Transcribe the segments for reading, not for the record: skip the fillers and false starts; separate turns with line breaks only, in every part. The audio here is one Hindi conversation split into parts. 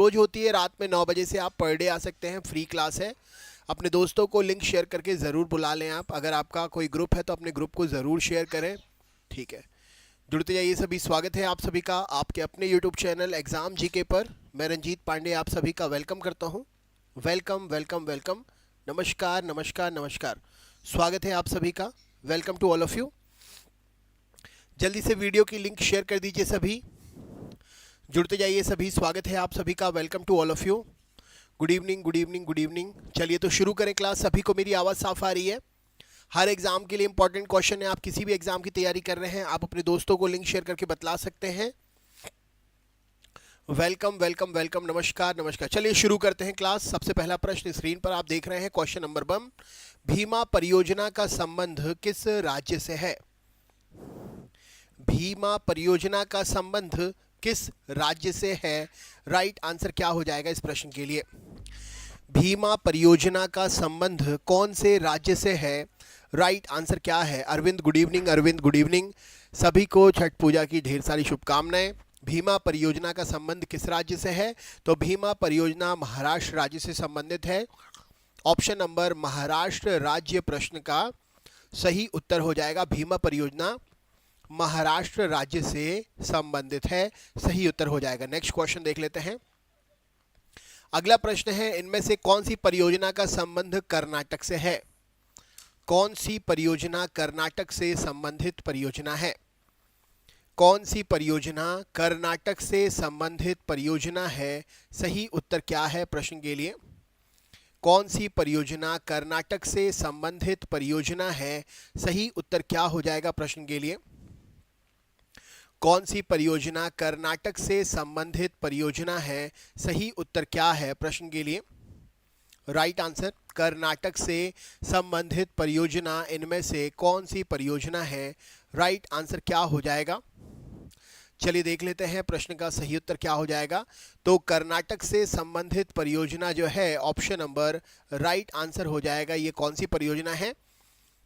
रोज होती है रात में 9 बजे से। आप पर डे आ सकते हैं, फ्री क्लास है। अपने दोस्तों को लिंक शेयर करके ज़रूर बुला लें आप। अगर आपका कोई ग्रुप है तो अपने ग्रुप को ज़रूर शेयर करें, ठीक है। जुड़ते जाइए सभी। स्वागत है आप सभी का आपके अपने यूट्यूब चैनल एग्ज़ाम जीके पर। मैं रंजीत पांडे आप सभी का वेलकम करता हूँ। वेलकम वेलकम वेलकम, नमस्कार नमस्कार नमस्कार। स्वागत है आप सभी का। Welcome to all of you. जल्दी से वीडियो की लिंक शेयर कर दीजिए सभी। जुड़ते जाइए सभी। स्वागत है आप सभी का। Welcome to all of you. Good evening good evening good evening. चलिए तो शुरू करें क्लास। सभी को मेरी आवाज़ साफ आ रही है? हर एग्ज़ाम के लिए इंपॉर्टेंट क्वेश्चन है। आप किसी भी एग्ज़ाम की तैयारी कर रहे हैं, आप अपने दोस्तों को लिंक शेयर करके बतला सकते हैं। वेलकम वेलकम वेलकम, नमस्कार नमस्कार। चलिए शुरू करते हैं क्लास। सबसे पहला प्रश्न स्क्रीन पर आप देख रहे हैं, क्वेश्चन नंबर 1। भीमा परियोजना का संबंध किस राज्य से है? भीमा परियोजना का संबंध किस राज्य से है? राइट आंसर क्या हो जाएगा इस प्रश्न के लिए? भीमा परियोजना का संबंध कौन से राज्य से है? राइट आंसर क्या है? Arvind good evening. Arvind good evening. सभी को छठ पूजा की ढेर सारी शुभकामनाएं। भीमा परियोजना का संबंध किस राज्य से है? तो भीमा परियोजना महाराष्ट्र राज्य से संबंधित है। ऑप्शन नंबर महाराष्ट्र राज्य प्रश्न का सही उत्तर हो जाएगा। भीमा परियोजना महाराष्ट्र राज्य से संबंधित है, सही उत्तर हो जाएगा। नेक्स्ट क्वेश्चन देख लेते हैं। अगला प्रश्न है, इनमें से कौन सी परियोजना का संबंध कर्नाटक से है? कौन सी परियोजना कर्नाटक से संबंधित परियोजना है? कौन सी परियोजना कर्नाटक से संबंधित परियोजना है? सही उत्तर क्या है प्रश्न के लिए? कौन सी परियोजना कर्नाटक से संबंधित परियोजना है? सही उत्तर क्या हो जाएगा प्रश्न के लिए? कौन सी परियोजना कर्नाटक से संबंधित परियोजना है? सही उत्तर क्या है प्रश्न के लिए? राइट आंसर कर्नाटक से संबंधित परियोजना इनमें से कौन सी परियोजना है? राइट आंसर क्या हो जाएगा? चलिए देख लेते हैं प्रश्न का सही उत्तर क्या हो जाएगा। तो कर्नाटक से संबंधित परियोजना जो है, ऑप्शन नंबर राइट आंसर हो जाएगा। ये कौन सी परियोजना है?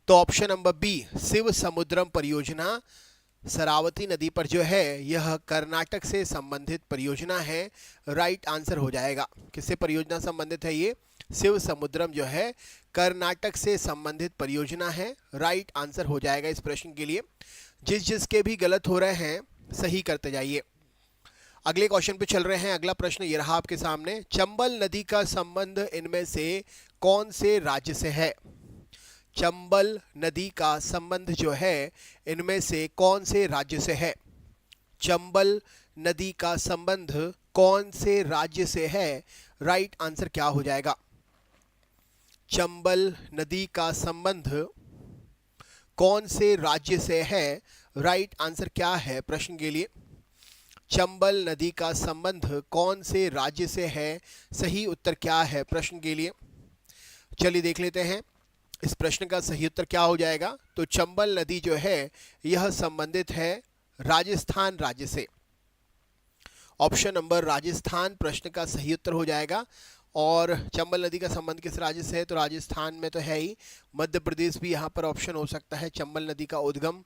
तो ऑप्शन नंबर बी, शिव समुद्रम परियोजना शरावती नदी पर जो है, यह कर्नाटक से संबंधित परियोजना है। राइट आंसर हो जाएगा। किससे परियोजना संबंधित है? ये शिव समुद्रम जो है कर्नाटक से संबंधित परियोजना है। राइट आंसर हो जाएगा इस प्रश्न के लिए। जिसके भी गलत हो रहे हैं सही करते जाइए। अगले क्वेश्चन पे चल रहे हैं। अगला प्रश्न ये रहा आपके सामने। चंबल नदी का संबंध इनमें से कौन से राज्य से है? चंबल नदी का संबंध जो है इनमें से कौन से राज्य से है? चंबल नदी का संबंध कौन से राज्य से है? राइट आंसर क्या हो जाएगा? चंबल नदी का संबंध कौन से राज्य से है? राइट आंसर क्या है प्रश्न के लिए? चंबल नदी का संबंध कौन से राज्य से है? सही उत्तर क्या है प्रश्न के लिए? चलिए देख लेते हैं इस प्रश्न का सही उत्तर क्या हो जाएगा। तो चंबल नदी जो है यह संबंधित है राजस्थान राज्य से। ऑप्शन नंबर राजस्थान प्रश्न का सही उत्तर हो जाएगा। और चंबल नदी का संबंध किस राज्य से है? तो राजस्थान में तो है ही। मध्य प्रदेश भी यहाँ पर ऑप्शन हो सकता है। चंबल नदी का उद्गम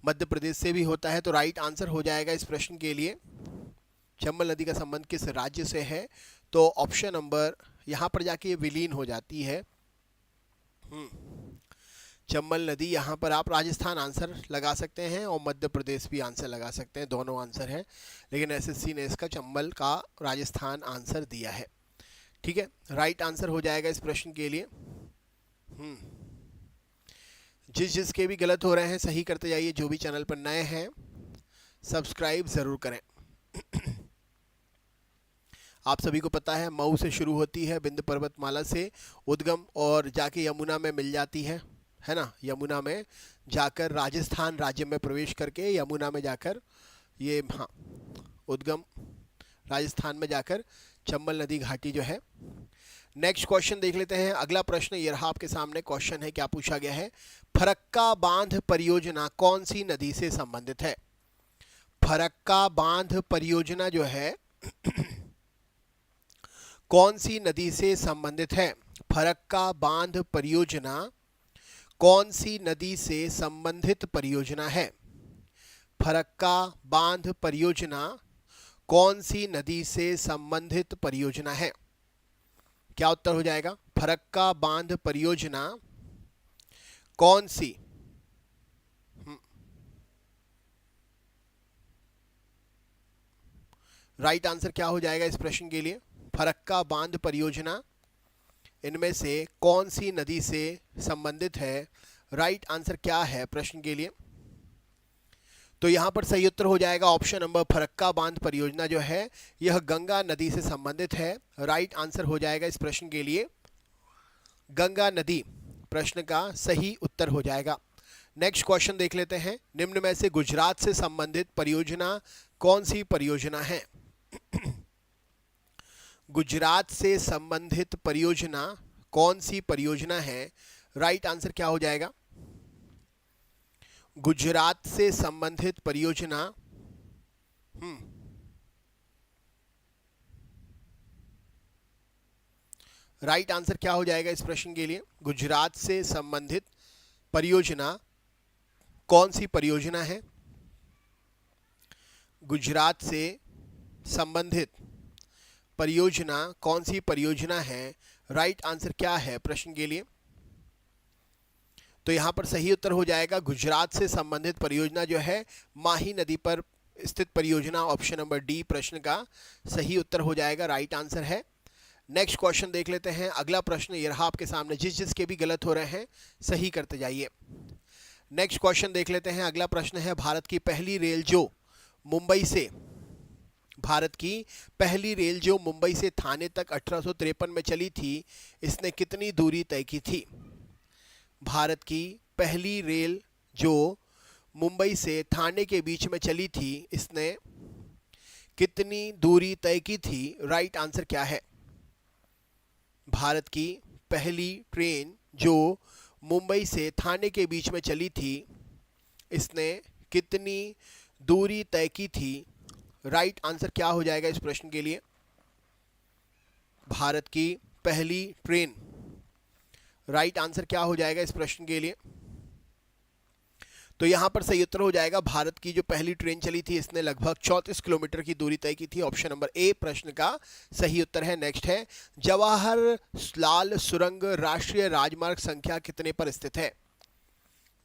मध्य प्रदेश से भी होता है। तो राइट आंसर हो जाएगा इस प्रश्न के लिए, चंबल नदी का संबंध किस राज्य से है? तो ऑप्शन नंबर यहाँ पर जाके ये विलीन हो जाती है। चंबल नदी, यहाँ पर आप राजस्थान आंसर लगा सकते हैं और मध्य प्रदेश भी आंसर लगा सकते हैं, दोनों आंसर है। लेकिन एसएससी ने इसका चंबल का राजस्थान आंसर दिया है, ठीक है। राइट आंसर हो जाएगा इस प्रश्न के लिए। जिसके भी गलत हो रहे हैं सही करते जाइए। जो भी चैनल पर नए हैं सब्सक्राइब ज़रूर करें। आप सभी को पता है मऊ से शुरू होती है, विंध्य पर्वतमाला से उद्गम, और जाके यमुना में मिल जाती है ना। यमुना में जाकर राजस्थान राज्य में प्रवेश करके यमुना में जाकर ये उद्गम राजस्थान में जाकर चंबल नदी घाटी जो है। नेक्स्ट क्वेश्चन देख लेते हैं। अगला प्रश्न ये रहा आपके सामने। क्वेश्चन है, क्या पूछा गया है? फरक्का बांध परियोजना कौन सी नदी से संबंधित है? फरक्का बांध परियोजना जो है कौन सी नदी से संबंधित है? फरक्का बांध परियोजना कौन सी नदी से संबंधित परियोजना है? फरक्का बांध परियोजना कौन सी नदी से संबंधित परियोजना है? क्या उत्तर हो जाएगा? फरक्का बांध परियोजना कौन सी राइट आंसर क्या हो जाएगा इस प्रश्न के लिए? फरक्का बांध परियोजना इनमें से कौन सी नदी से संबंधित है? राइट आंसर क्या है प्रश्न के लिए? तो यहां पर सही उत्तर हो जाएगा ऑप्शन नंबर, फरक्का बांध परियोजना जो है यह गंगा नदी से संबंधित है। राइट आंसर हो जाएगा इस प्रश्न के लिए गंगा नदी, प्रश्न का सही उत्तर हो जाएगा। नेक्स्ट क्वेश्चन देख लेते हैं। निम्न में से गुजरात से संबंधित परियोजना कौन सी परियोजना है? गुजरात से संबंधित परियोजना कौन सी परियोजना है? राइट आंसर क्या हो जाएगा? गुजरात से संबंधित परियोजना राइट आंसर क्या हो जाएगा इस प्रश्न के लिए? गुजरात से संबंधित परियोजना कौन सी परियोजना है? गुजरात से संबंधित परियोजना कौन सी परियोजना है? राइट आंसर क्या है प्रश्न के लिए? तो यहां पर सही उत्तर हो जाएगा गुजरात से संबंधित परियोजना जो है माही नदी पर स्थित परियोजना, ऑप्शन नंबर डी प्रश्न का सही उत्तर हो जाएगा, राइट आंसर है। नेक्स्ट क्वेश्चन देख लेते हैं। अगला प्रश्न ये रहा आपके सामने, जिसके भी गलत हो रहे हैं सही करते जाइए। नेक्स्ट क्वेश्चन देख लेते हैं। अगला प्रश्न है, भारत की पहली रेल जो मुंबई से थाने तक 1853 में चली थी, इसने कितनी दूरी तय की थी? भारत की पहली रेल जो मुंबई से थाने के बीच में चली थी, इसने कितनी दूरी तय की थी? राइट आंसर क्या है? भारत की पहली ट्रेन जो मुंबई से थाने के बीच में चली थी, इसने कितनी दूरी तय की थी? राइट आंसर क्या हो जाएगा इस प्रश्न के लिए? भारत की पहली ट्रेन, राइट आंसर क्या हो जाएगा इस प्रश्न के लिए? तो यहां पर सही उत्तर हो जाएगा भारत की जो पहली ट्रेन चली थी, इसने लगभग 34 किलोमीटर की दूरी तय की थी, ऑप्शन नंबर ए प्रश्न का सही उत्तर है। नेक्स्ट है, जवाहरलाल सुरंग राष्ट्रीय राजमार्ग संख्या कितने पर स्थित है?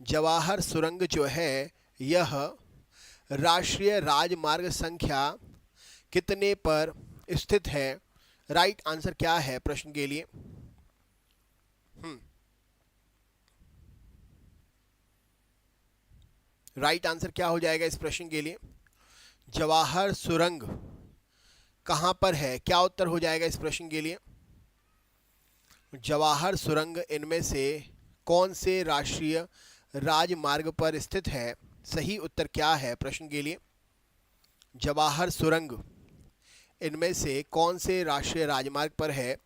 जवाहर सुरंग जो है यह राष्ट्रीय राजमार्ग संख्या कितने पर स्थित है? राइट आंसर क्या है प्रश्न के लिए? राइट आंसर क्या हो जाएगा इस प्रश्न के लिए? जवाहर सुरंग कहां पर है? क्या उत्तर हो जाएगा इस प्रश्न के लिए? जवाहर सुरंग इनमें से कौन से राष्ट्रीय राजमार्ग पर स्थित है? सही उत्तर क्या है प्रश्न के लिए? जवाहर सुरंग इनमें से कौन से राष्ट्रीय राजमार्ग पर है?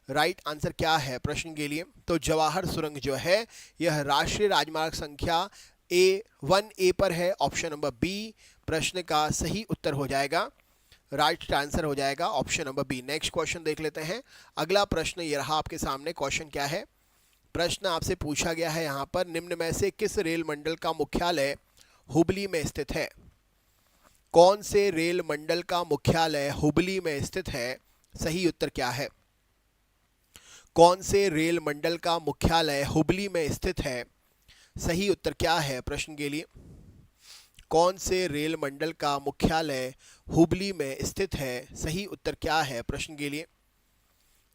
राइट आंसर क्या है प्रश्न के लिए? तो जवाहर सुरंग जो है यह राष्ट्रीय राजमार्ग संख्या A1A पर है, ऑप्शन नंबर बी प्रश्न का सही उत्तर हो जाएगा, राइट आंसर हो जाएगा option number B. Next question देख लेते हैं। अगला प्रश्न ये रहा आपके सामने। क्वेश्चन क्या है? प्रश्न आपसे पूछा गया है यहाँ पर, निम्न में से किस रेल मंडल का मुख्यालय हुबली में स्थित है? कौन से रेल मंडल का मुख्यालय हुबली में स्थित है? सही उत्तर क्या है? कौन से रेल मंडल का मुख्यालय हुबली में स्थित है? सही उत्तर क्या है प्रश्न के लिए? कौन से रेल मंडल का मुख्यालय हुबली में स्थित है? सही उत्तर क्या है प्रश्न के लिए?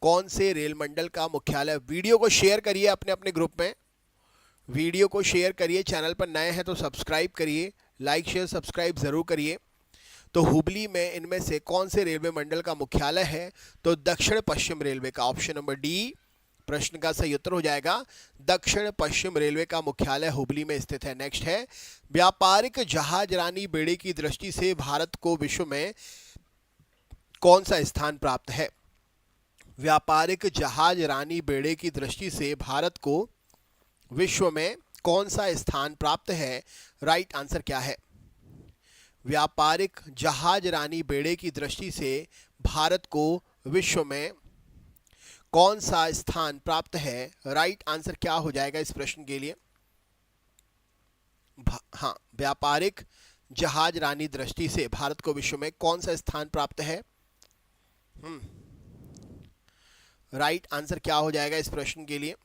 कौन से रेल मंडल का मुख्यालय? वीडियो को शेयर करिए अपने अपने ग्रुप में, वीडियो को शेयर करिए, चैनल पर नए हैं तो सब्सक्राइब करिए, लाइक शेयर सब्सक्राइब जरूर करिए। तो हुबली में इनमें से कौन से रेलवे मंडल का मुख्यालय है? तो दक्षिण पश्चिम रेलवे का, ऑप्शन नंबर डी प्रश्न का सही उत्तर हो जाएगा, दक्षिण पश्चिम रेलवे का मुख्यालय हुबली में स्थित है। नेक्स्ट है, व्यापारिक जहाजरानी बेड़े की दृष्टि से भारत को विश्व में कौन सा स्थान प्राप्त है? व्यापारिक जहाजरानी बेड़े की दृष्टि से भारत को विश्व में कौन सा स्थान प्राप्त है? राइट आंसर क्या है? व्यापारिक जहाजरानी बेड़े की दृष्टि से भारत को विश्व में कौन सा स्थान प्राप्त है? राइट आंसर क्या हो जाएगा इस प्रश्न के लिए? हाँ, व्यापारिक जहाज रानी दृष्टि से भारत को विश्व में कौन सा स्थान प्राप्त है? राइट आंसर क्या हो जाएगा इस प्रश्न के लिए?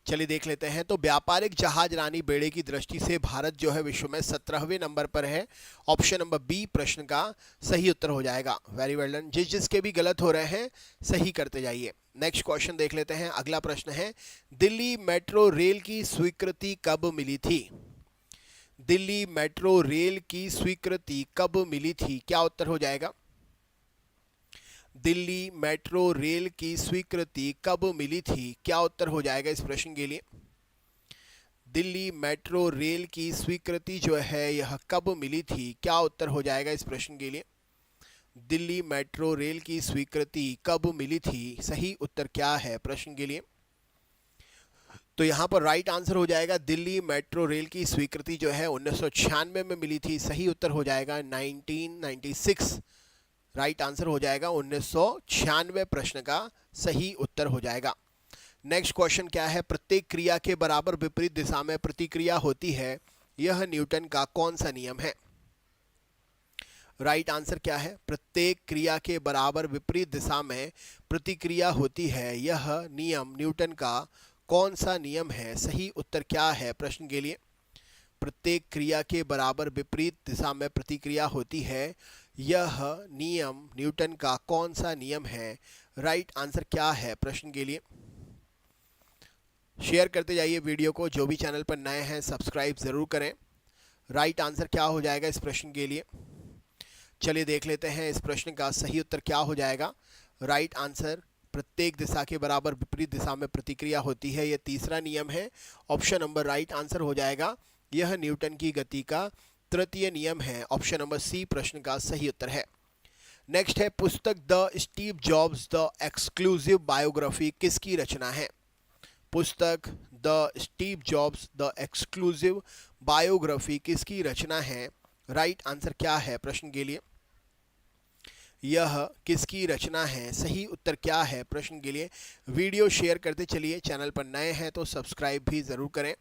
चलिए देख लेते हैं। तो व्यापारिक जहाज रानी बेड़े की दृष्टि से भारत जो है विश्व में 17वें नंबर पर है। ऑप्शन नंबर बी प्रश्न का सही उत्तर हो जाएगा। Very well done. जिसके भी गलत हो रहे हैं सही करते जाइए। नेक्स्ट क्वेश्चन देख लेते हैं। अगला प्रश्न है, दिल्ली मेट्रो रेल की स्वीकृति कब मिली थी? दिल्ली मेट्रो रेल की स्वीकृति कब मिली थी? क्या उत्तर हो जाएगा? दिल्ली मेट्रो रेल की स्वीकृति कब मिली थी? क्या उत्तर हो जाएगा इस प्रश्न के लिए? दिल्ली मेट्रो रेल की स्वीकृति जो है यह कब मिली थी? क्या उत्तर हो जाएगा इस प्रश्न के लिए? दिल्ली मेट्रो रेल की स्वीकृति कब मिली थी? सही उत्तर क्या है प्रश्न के लिए? तो यहाँ पर राइट आंसर हो जाएगा दिल्ली मेट्रो रेल की स्वीकृति जो है 1996 में मिली थी। सही उत्तर हो जाएगा 1996। राइट आंसर हो जाएगा 1996 प्रश्न का सही उत्तर हो जाएगा। नेक्स्ट क्वेश्चन क्या है, प्रत्येक क्रिया के बराबर विपरीत दिशा में प्रतिक्रिया होती है, यह न्यूटन का कौन सा नियम है? राइट आंसर क्या है? प्रत्येक क्रिया के बराबर विपरीत दिशा में प्रतिक्रिया होती है, यह नियम न्यूटन का कौन सा नियम है? सही उत्तर क्या है प्रश्न के लिए? प्रत्येक क्रिया के बराबर विपरीत दिशा में प्रतिक्रिया होती है, यह नियम न्यूटन का कौन सा नियम है? राइट आंसर क्या है प्रश्न के लिए? शेयर करते जाइए वीडियो को। जो भी चैनल पर नए हैं सब्सक्राइब ज़रूर करें। राइट आंसर क्या हो जाएगा इस प्रश्न के लिए? चलिए देख लेते हैं इस प्रश्न का सही उत्तर क्या हो जाएगा। राइट आंसर प्रत्येक दिशा के बराबर विपरीत दिशा में प्रतिक्रिया होती है, यह तीसरा नियम है। ऑप्शन नंबर राइट आंसर हो जाएगा, यह न्यूटन की गति का तृतीय नियम है। ऑप्शन नंबर सी प्रश्न का सही उत्तर है। नेक्स्ट है, पुस्तक the Steve jobs the exclusive biography किसकी रचना है? पुस्तक the Steve jobs the exclusive biography किसकी रचना है? राइट आंसर क्या है प्रश्न के लिए? यह किसकी रचना है? सही उत्तर क्या है प्रश्न के लिए? वीडियो शेयर करते चलिए। चैनल पर नए हैं तो सब्सक्राइब भी ज़रूर करें।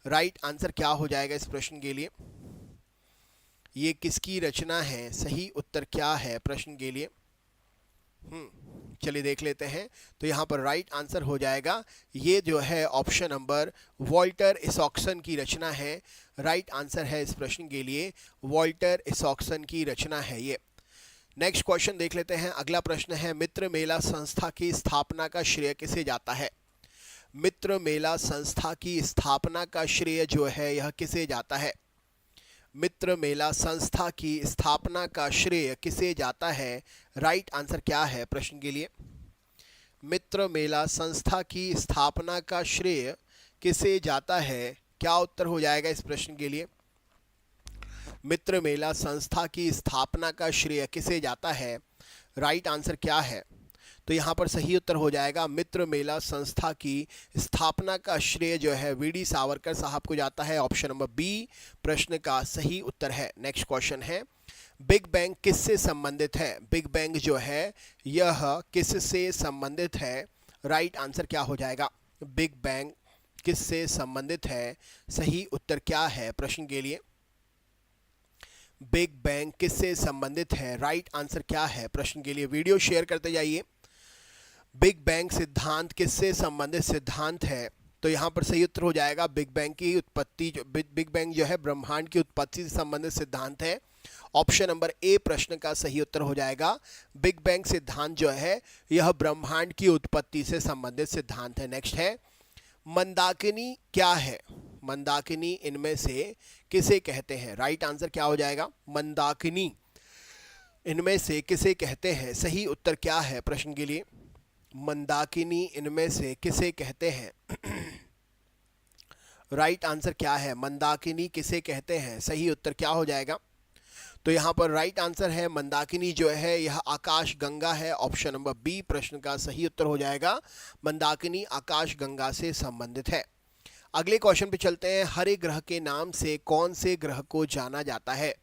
राइट आंसर क्या हो जाएगा इस प्रश्न के लिए? ये किसकी रचना है? सही उत्तर क्या है प्रश्न के लिए? चलिए देख लेते हैं। तो यहाँ पर राइट आंसर हो जाएगा, ये जो है ऑप्शन नंबर वॉल्टर इसॉक्सन की रचना है। राइट आंसर है इस प्रश्न के लिए, वॉल्टर इसॉक्सन की रचना है ये। नेक्स्ट क्वेश्चन देख लेते हैं। अगला प्रश्न है, मित्र मेला संस्था की स्थापना का श्रेय किसे जाता है? मित्र मेला संस्था की स्थापना का श्रेय जो है यह किसे जाता है? मित्र मेला संस्था की स्थापना का श्रेय किसे जाता है? राइट आंसर क्या है प्रश्न के लिए? मित्र मेला संस्था की स्थापना का श्रेय किसे जाता है? क्या उत्तर हो जाएगा इस प्रश्न के लिए? मित्र मेला संस्था की स्थापना का श्रेय किसे जाता है? राइट आंसर क्या है? तो यहाँ पर सही उत्तर हो जाएगा, मित्र मेला संस्था की स्थापना का श्रेय जो है वीडी सावरकर साहब को जाता है। ऑप्शन नंबर बी प्रश्न का सही उत्तर है। नेक्स्ट क्वेश्चन है, बिग बैंग किससे संबंधित है? बिग बैंग जो है यह किससे संबंधित है? राइट आंसर क्या हो जाएगा? बिग बैंग किससे संबंधित है? सही उत्तर क्या है प्रश्न के लिए? बिग बैंग किससे संबंधित है? राइट आंसर क्या है प्रश्न के लिए? वीडियो शेयर करते जाइए। बिग बैंग सिद्धांत किससे संबंधित सिद्धांत है? तो यहाँ पर सही उत्तर हो जाएगा, बिग बैंग की उत्पत्ति बिग बैंग जो है ब्रह्मांड की उत्पत्ति से संबंधित सिद्धांत है। ऑप्शन नंबर ए प्रश्न का सही उत्तर हो जाएगा, बिग बैंग सिद्धांत जो है यह ब्रह्मांड की उत्पत्ति से संबंधित सिद्धांत है। नेक्स्ट है, मंदाकिनी क्या है? मंदाकिनी इनमें से किसे कहते हैं? राइट आंसर क्या हो जाएगा? मंदाकिनी इनमें से किसे कहते हैं? सही उत्तर क्या है प्रश्न के लिए? मंदाकिनी इनमें से किसे कहते हैं? राइट आंसर क्या है? मंदाकिनी किसे कहते हैं? सही उत्तर क्या हो जाएगा? तो यहाँ पर राइट आंसर है, मंदाकिनी जो है यह आकाश गंगा है। ऑप्शन नंबर बी प्रश्न का सही उत्तर हो जाएगा, मंदाकिनी आकाश गंगा से संबंधित है। अगले क्वेश्चन पे चलते हैं। हरे ग्रह के नाम से कौन से ग्रह को जाना जाता है?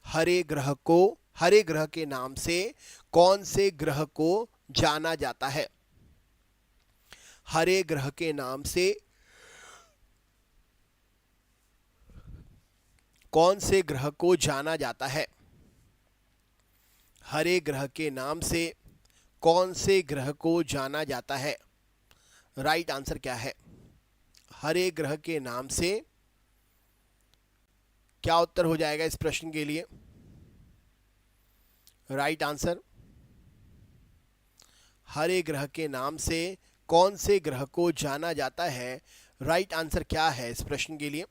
हरे ग्रह के नाम से कौन से ग्रह को जाना जाता है? हरे ग्रह के नाम से कौन से ग्रह को जाना जाता है? हरे ग्रह के नाम से कौन से ग्रह को जाना जाता है? राइट आंसर क्या है? हरे ग्रह के नाम से क्या उत्तर हो जाएगा इस प्रश्न के लिए? राइट आंसर, हरे ग्रह के नाम से कौन से ग्रह को जाना जाता है? राइट आंसर क्या है इस प्रश्न के लिए?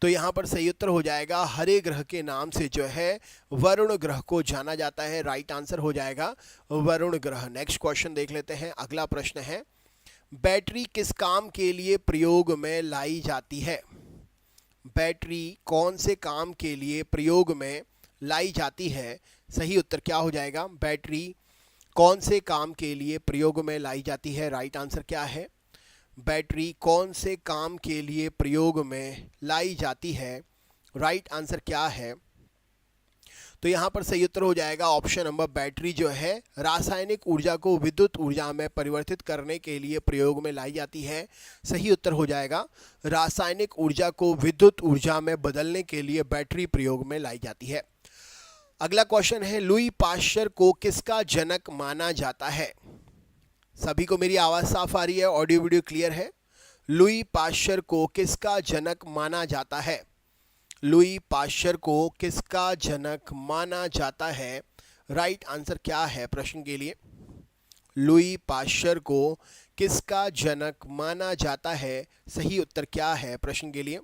तो यहाँ पर सही उत्तर हो जाएगा हरे ग्रह के नाम से जो है वरुण ग्रह को जाना जाता है। राइट आंसर हो जाएगा वरुण ग्रह। नेक्स्ट क्वेश्चन देख लेते हैं। अगला प्रश्न है, बैटरी किस काम के लिए प्रयोग में लाई जाती है? बैटरी कौन से काम के लिए प्रयोग में लाई जाती है? सही उत्तर क्या हो जाएगा? बैटरी कौन से काम के लिए प्रयोग में लाई जाती है? राइट आंसर क्या है? बैटरी कौन से काम के लिए प्रयोग में लाई जाती है? राइट आंसर क्या है? तो यहाँ पर सही उत्तर हो जाएगा ऑप्शन नंबर, बैटरी जो है रासायनिक ऊर्जा को विद्युत ऊर्जा में परिवर्तित करने के लिए प्रयोग में लाई जाती है। सही उत्तर हो जाएगा रासायनिक ऊर्जा को विद्युत ऊर्जा में बदलने के लिए बैटरी प्रयोग में लाई जाती है। अगला क्वेश्चन है, लुई पाश्चर को किसका जनक माना जाता है? सभी को मेरी आवाज़ साफ आ रही है? ऑडियो वीडियो क्लियर है? लुई पाश्चर को किसका जनक माना जाता है? लुई पाश्चर को किसका जनक माना जाता है? राइट आंसर क्या है प्रश्न के लिए? लुई पाश्चर को किसका जनक माना जाता है? सही उत्तर क्या है प्रश्न के लिए?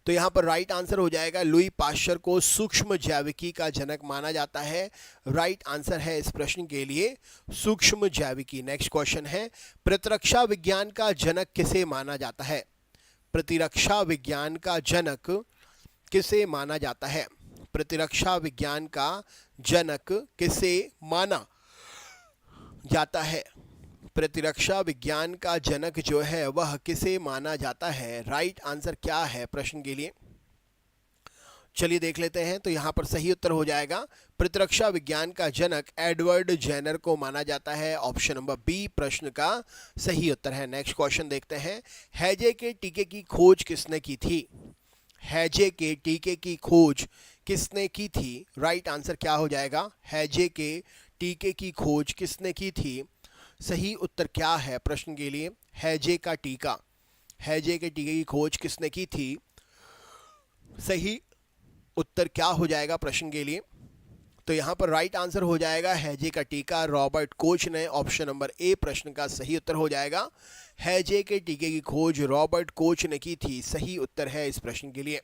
तो यहाँ पर राइट आंसर हो जाएगा लुई पाश्चर को सूक्ष्म जैविकी का जनक माना जाता है। राइट आंसर है इस प्रश्न के लिए सूक्ष्म जैविकी। नेक्स्ट क्वेश्चन है, प्रतिरक्षा विज्ञान का जनक किसे माना जाता है? प्रतिरक्षा विज्ञान का जनक किसे माना जाता है? प्रतिरक्षा विज्ञान का जनक किसे माना जाता है? प्रतिरक्षा विज्ञान का जनक जो है वह किसे माना जाता है? राइट आंसर क्या है प्रश्न के लिए? चलिए देख लेते हैं। तो यहाँ पर सही उत्तर हो जाएगा प्रतिरक्षा विज्ञान का जनक एडवर्ड जेनर को माना जाता है। ऑप्शन नंबर बी प्रश्न का सही उत्तर है। नेक्स्ट क्वेश्चन देखते हैं, हैजे के टीके की खोज किसने की थी? हैजे के टीके की खोज किसने की थी? राइट आंसर क्या हो जाएगा? हैजे के टीके की खोज किसने की थी? सही उत्तर क्या है प्रश्न के लिए? हैजे का टीका, हैजे के टीके की खोज किसने की थी? सही उत्तर क्या हो जाएगा प्रश्न के लिए? तो यहाँ पर राइट आंसर हो जाएगा हैजे का टीका रॉबर्ट कोच ने। ऑप्शन नंबर ए प्रश्न का सही उत्तर हो जाएगा हैजे के टीके की खोज रॉबर्ट कोच ने की थी। सही उत्तर है इस प्रश्न के लिए।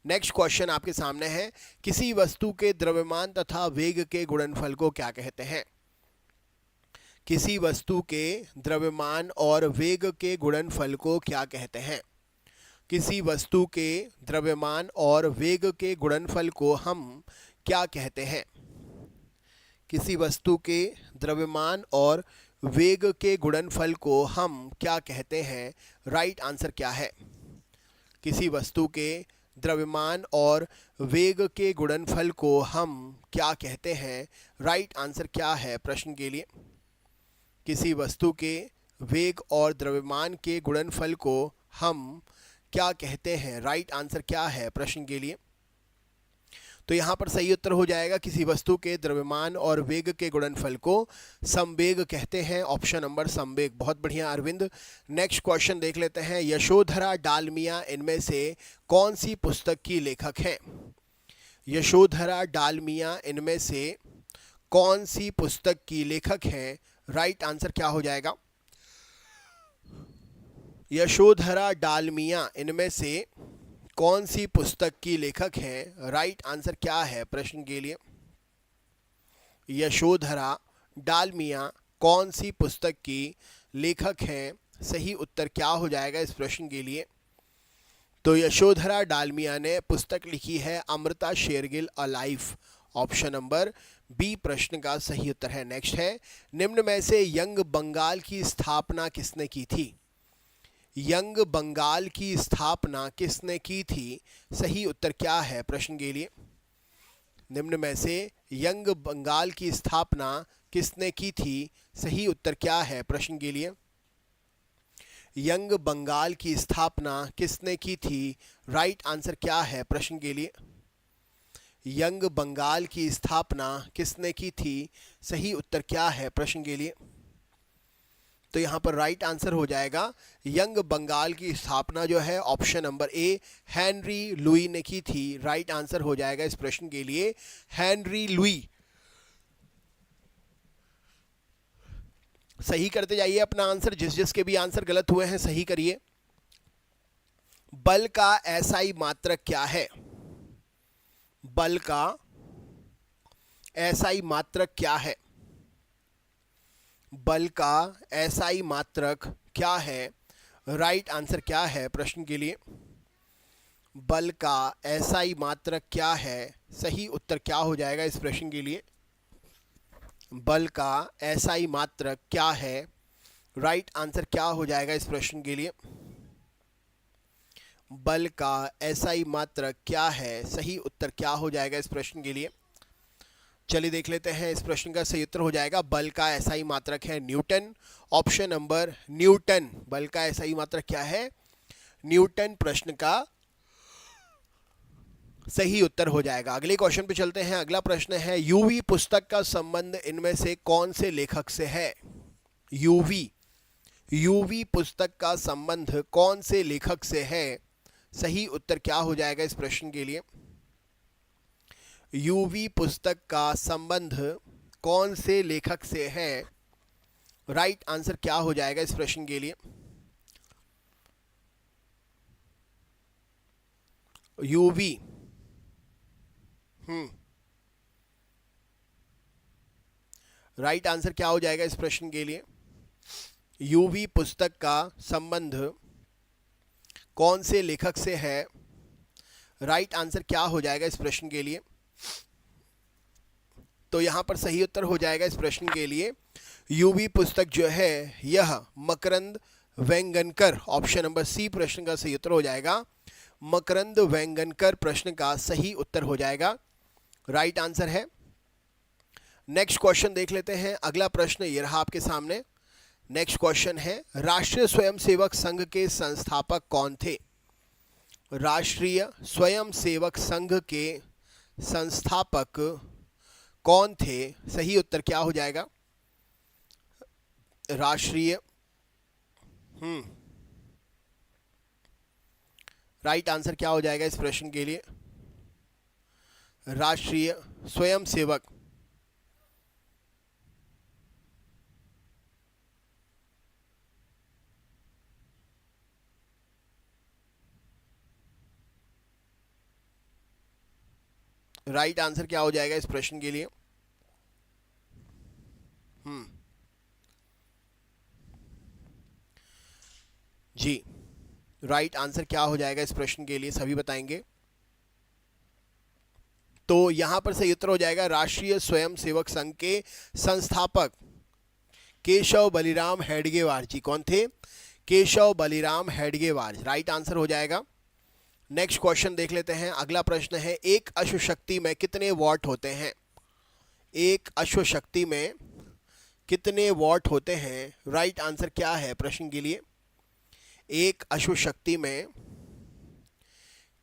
नेक्स्ट क्वेश्चन आपके सामने है, किसी वस्तु के द्रव्यमान तथा वेग के गुणनफल को क्या कहते हैं? किसी वस्तु के द्रव्यमान और वेग के गुणनफल को क्या कहते हैं? किसी वस्तु के द्रव्यमान और वेग के गुणनफल को हम क्या कहते हैं? किसी वस्तु के द्रव्यमान और वेग के गुणनफल को हम क्या कहते हैं? राइट आंसर क्या है? किसी वस्तु के द्रव्यमान और वेग के गुणनफल को हम क्या कहते हैं? राइट आंसर क्या है प्रश्न के लिए? किसी वस्तु के वेग और द्रव्यमान के गुणनफल को हम क्या कहते हैं? राइट आंसर क्या है प्रश्न के लिए? तो यहाँ पर सही उत्तर हो जाएगा किसी वस्तु के द्रव्यमान और वेग के गुणनफल को संवेग कहते हैं। ऑप्शन नंबर संवेग। बहुत बढ़िया अरविंद। नेक्स्ट क्वेश्चन देख लेते हैं, यशोधरा डालमिया इनमें से कौन सी पुस्तक की लेखक हैं? यशोधरा डालमिया इनमें से कौन सी पुस्तक की लेखक हैं? राइट आंसर क्या हो जाएगा? यशोधरा डालमिया इनमें से कौन सी पुस्तक की लेखक हैं? राइट आंसर क्या है प्रश्न के लिए? यशोधरा डालमिया कौन सी पुस्तक की लेखक हैं? सही उत्तर क्या हो जाएगा इस प्रश्न के लिए? तो यशोधरा डालमिया ने पुस्तक लिखी है Amrita Shergil a life. Option number B प्रश्न का सही उत्तर है। नेक्स्ट है, निम्न में से यंग बंगाल की स्थापना किसने की थी? यंग बंगाल की स्थापना किसने की थी? सही उत्तर क्या है प्रश्न के लिए? निम्न में से यंग बंगाल की स्थापना किसने की थी? सही उत्तर क्या है प्रश्न के लिए? यंग बंगाल की स्थापना किसने की थी? राइट आंसर क्या है प्रश्न के लिए? यंग बंगाल की स्थापना किसने की थी? सही उत्तर क्या है प्रश्न के लिए? तो यहाँ पर राइट आंसर हो जाएगा यंग बंगाल की स्थापना जो है option number A Henry Louis ने की थी। राइट आंसर हो जाएगा इस प्रश्न के लिए हेनरी लुई। सही करते जाइए अपना आंसर, जिस जिसके भी आंसर गलत हुए हैं सही करिए। बल का एसआई मात्रक क्या है? बल का एसआई मात्रक क्या है? बल का एसआई मात्रक क्या है? राइट आंसर क्या है प्रश्न के लिए? बल का एसआई मात्रक क्या है? सही उत्तर क्या हो जाएगा इस प्रश्न के लिए? बल का एसआई मात्रक क्या है? राइट आंसर क्या हो जाएगा इस प्रश्न के लिए? बल का एसआई मात्रक क्या है? सही उत्तर क्या हो जाएगा इस प्रश्न के लिए? चलिए देख लेते हैं। इस प्रश्न का सही उत्तर हो जाएगा बल का एसआई मात्रक है न्यूटन। Option number Newton. बल का एसआई मात्रक क्या है? न्यूटन प्रश्न का सही उत्तर हो जाएगा। अगले क्वेश्चन पे चलते हैं। अगला प्रश्न है यूवी पुस्तक का संबंध इनमें से कौन से लेखक से है? यूवी पुस्तक का संबंध कौन से लेखक से है? सही उत्तर क्या हो जाएगा इस प्रश्न के लिए? यूवी पुस्तक का संबंध कौन से लेखक से है? राइट आंसर क्या हो जाएगा इस प्रश्न के लिए? यूवी राइट आंसर क्या हो जाएगा इस प्रश्न के लिए? यूवी पुस्तक का संबंध कौन से लेखक से है? राइट आंसर क्या हो जाएगा इस प्रश्न के लिए? तो यहाँ पर सही उत्तर हो जाएगा इस प्रश्न के लिए यूवी पुस्तक जो है यह मकरंद वेंगनकर। ऑप्शन नंबर सी प्रश्न का सही उत्तर हो जाएगा मकरंद वेंगनकर प्रश्न का सही उत्तर हो जाएगा। राइट आंसर है। नेक्स्ट क्वेश्चन देख लेते हैं। अगला प्रश्न ये रहा आपके सामने। नेक्स्ट क्वेश्चन है राष्ट्रीय स्वयंसेवक संघ के संस्थापक कौन थे? राष्ट्रीय स्वयंसेवक संघ के संस्थापक कौन थे? सही उत्तर क्या हो जाएगा? राष्ट्रीय राइट आंसर क्या हो जाएगा इस प्रश्न के लिए? राष्ट्रीय स्वयंसेवक राइट आंसर क्या हो जाएगा इस प्रश्न के लिए? जी राइट आंसर क्या हो जाएगा इस प्रश्न के लिए सभी बताएंगे। तो यहां पर सही उत्तर हो जाएगा राष्ट्रीय स्वयंसेवक संघ के संस्थापक केशव बलिराम हेडगेवार जी। कौन थे? केशव बलिराम हेडगेवार। राइट आंसर हो जाएगा। नेक्स्ट क्वेश्चन देख लेते हैं। अगला प्रश्न है एक अश्वशक्ति में कितने वॉट होते हैं? एक अश्वशक्ति में कितने वॉट होते हैं? राइट आंसर क्या है प्रश्न के लिए? एक अश्वशक्ति में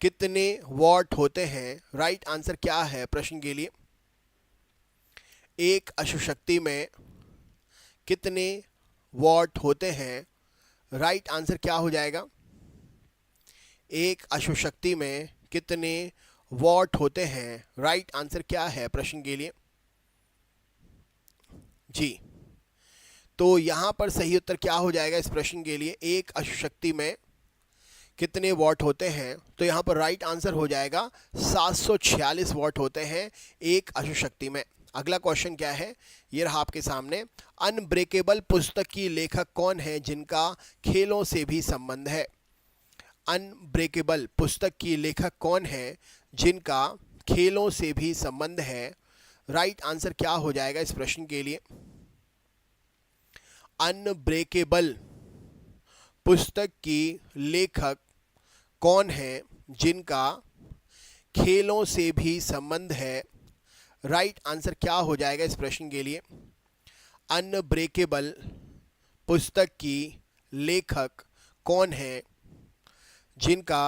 कितने वॉट होते हैं? राइट आंसर क्या है प्रश्न के लिए? एक अश्वशक्ति में कितने वॉट होते हैं? राइट आंसर क्या हो जाएगा? एक अश्वशक्ति में कितने वॉट होते हैं? राइट आंसर क्या है प्रश्न के लिए? जी तो यहां पर सही उत्तर क्या हो जाएगा इस प्रश्न के लिए? एक अश्वशक्ति में कितने वॉट होते हैं? तो यहां पर राइट आंसर हो जाएगा 746 वॉट होते हैं एक अश्वशक्ति में। अगला क्वेश्चन क्या है ये रहा आपके सामने। अनब्रेकेबल पुस्तक की लेखक कौन है जिनका खेलों से भी संबंध है? अनब्रेकेबल पुस्तक की लेखक कौन है जिनका खेलों से भी संबंध है? राइट आंसर क्या हो जाएगा इस प्रश्न के लिए? अनब्रेकेबल पुस्तक की लेखक कौन है जिनका खेलों से भी संबंध है? राइट आंसर क्या हो जाएगा इस प्रश्न के लिए? अनब्रेकेबल पुस्तक की लेखक कौन है जिनका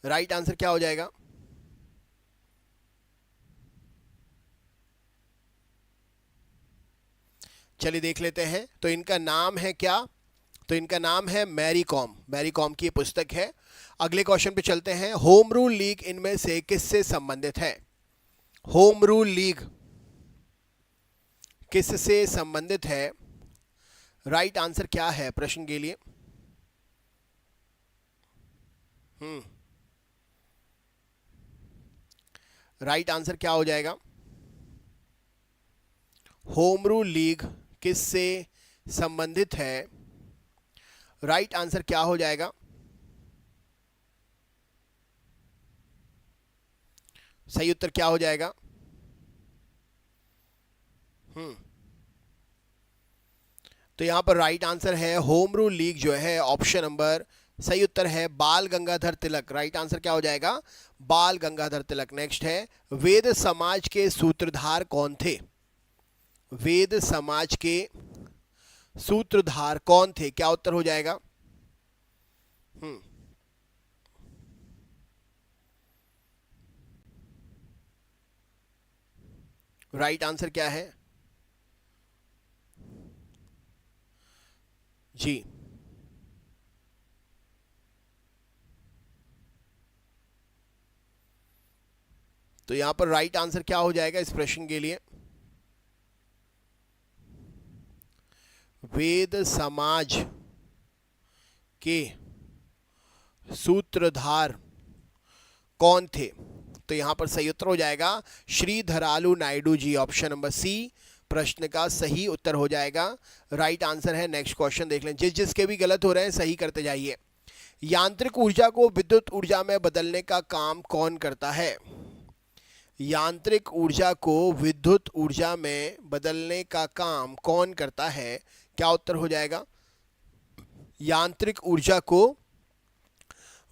राइट आंसर क्या हो जाएगा? चलिए देख लेते हैं। तो इनका नाम है क्या? तो इनका नाम है मैरी कॉम। मैरी कॉम की पुस्तक है। अगले क्वेश्चन पे चलते हैं। होम रूल लीग इनमें से किससे संबंधित है? होम रूल लीग किससे संबंधित है? राइट आंसर क्या है प्रश्न के लिए? राइट आंसर क्या हो जाएगा? होम रूल लीग किससे संबंधित है? राइट आंसर क्या हो जाएगा? सही उत्तर क्या हो जाएगा? तो यहां पर राइट आंसर है होम रूल लीग जो है ऑप्शन नंबर, सही उत्तर है बाल गंगाधर तिलक। राइट आंसर क्या हो जाएगा? बाल गंगाधर तिलक। नेक्स्ट है वेद समाज के सूत्रधार कौन थे? वेद समाज के सूत्रधार कौन थे? क्या उत्तर हो जाएगा? राइट आंसर क्या है जी? तो यहां पर राइट आंसर क्या हो जाएगा इस प्रश्न के लिए? वेद समाज के सूत्रधार कौन थे? तो यहां पर सही उत्तर हो जाएगा श्रीधरालू Naidu ji. Option number C प्रश्न का सही उत्तर हो जाएगा। राइट आंसर है। नेक्स्ट क्वेश्चन देख लें। जिसके भी गलत हो रहे हैं सही करते जाइए। यांत्रिक ऊर्जा को विद्युत ऊर्जा में बदलने का काम कौन करता है? यांत्रिक ऊर्जा को विद्युत ऊर्जा में बदलने का काम कौन करता है? क्या उत्तर हो जाएगा? यांत्रिक ऊर्जा को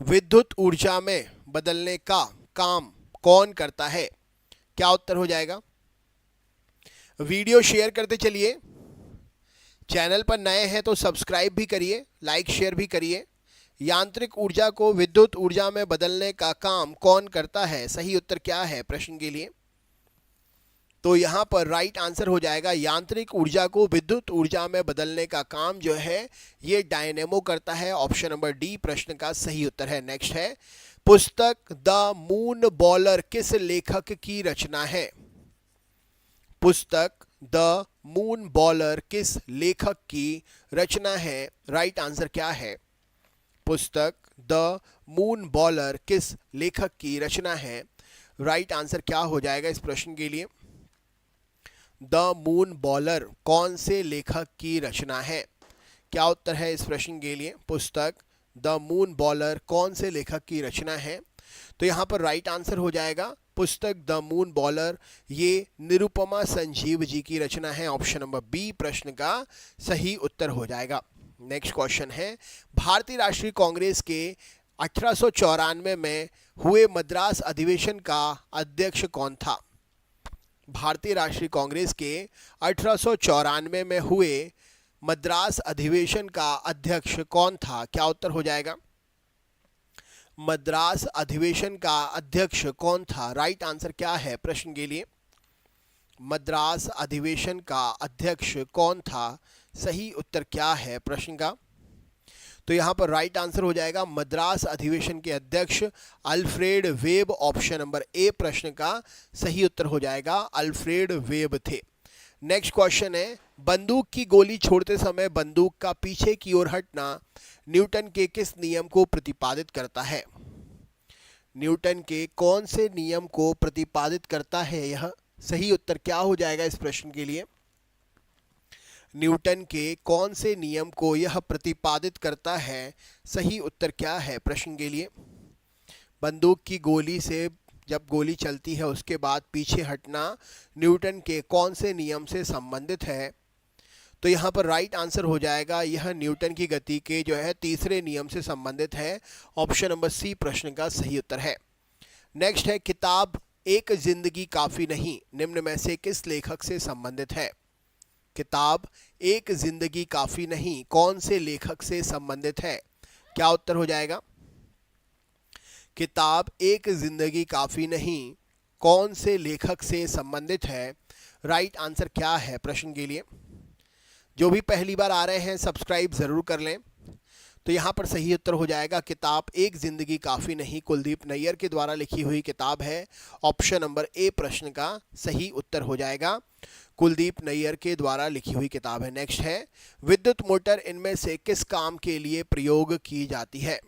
विद्युत ऊर्जा में बदलने का काम कौन करता है? क्या उत्तर हो जाएगा? वीडियो शेयर करते चलिए। चैनल पर नए हैं तो सब्सक्राइब भी करिए, लाइक शेयर भी करिए। यांत्रिक ऊर्जा को विद्युत ऊर्जा में बदलने का काम कौन करता है? सही उत्तर क्या है प्रश्न के लिए? तो यहां पर राइट आंसर हो जाएगा यांत्रिक ऊर्जा को विद्युत ऊर्जा में बदलने का काम जो है ये डायनेमो करता है। ऑप्शन नंबर डी प्रश्न का सही उत्तर है। नेक्स्ट है पुस्तक द मून बॉलर किस लेखक की रचना है? पुस्तक द मून बॉलर किस लेखक की रचना है? राइट आंसर क्या है? पुस्तक द मून बॉलर किस लेखक की रचना है? राइट आंसर क्या हो जाएगा इस प्रश्न के लिए? द मून बॉलर कौन से लेखक की रचना है? क्या उत्तर है इस प्रश्न के लिए? पुस्तक द मून बॉलर कौन से लेखक की रचना है? तो यहां पर राइट आंसर हो जाएगा पुस्तक द मून बॉलर ये निरुपमा संजीव जी की रचना है। ऑप्शन नंबर बी प्रश्न का सही उत्तर हो जाएगा। नेक्स्ट क्वेश्चन है भारतीय राष्ट्रीय कांग्रेस के 1894 में हुए मद्रास अधिवेशन का अध्यक्ष कौन था? भारतीय राष्ट्रीय कांग्रेस के 1894 में हुए मद्रास अधिवेशन का अध्यक्ष कौन था? क्या उत्तर हो जाएगा? मद्रास अधिवेशन का अध्यक्ष कौन था? राइट आंसर क्या है प्रश्न के लिए? मद्रास अधिवेशन का अध्यक्ष कौन था? सही उत्तर क्या है प्रश्न का? तो यहां पर राइट आंसर हो जाएगा मद्रास अधिवेशन के अध्यक्ष Alfred web. Option number A प्रश्न का सही उत्तर हो जाएगा अल्फ्रेड वेब थे। नेक्स्ट क्वेश्चन है बंदूक की गोली छोड़ते समय बंदूक का पीछे की ओर हटना न्यूटन के किस नियम को प्रतिपादित करता है? न्यूटन के कौन से नियम को प्रतिपादित करता है? यह सही उत्तर क्या हो जाएगा इस प्रश्न के लिए? न्यूटन के कौन से नियम को यह प्रतिपादित करता है? सही उत्तर क्या है प्रश्न के लिए? बंदूक की गोली से जब गोली चलती है उसके बाद पीछे हटना न्यूटन के कौन से नियम से संबंधित है? तो यहाँ पर राइट आंसर हो जाएगा यह न्यूटन की गति के जो है तीसरे नियम से संबंधित है। ऑप्शन नंबर सी प्रश्न का सही उत्तर है। नेक्स्ट है किताब एक जिंदगी काफी नहीं निम्न में से किस लेखक से संबंधित है? किताब एक जिंदगी काफी नहीं कौन से लेखक से संबंधित है? क्या उत्तर हो जाएगा? किताब एक जिंदगी काफी नहीं कौन से लेखक से संबंधित है? राइट आंसर क्या है प्रश्न के लिए? जो भी पहली बार आ रहे हैं सब्सक्राइब जरूर कर लें। तो यहाँ पर सही उत्तर हो जाएगा किताब एक जिंदगी काफ़ी नहीं, कुलदीप नैयर के द्वारा लिखी हुई किताब है। ऑप्शन नंबर ए प्रश्न का सही उत्तर हो जाएगा, कुलदीप नैयर के द्वारा लिखी हुई किताब है। नेक्स्ट है, विद्युत मोटर इनमें से किस काम के लिए प्रयोग की जाती है?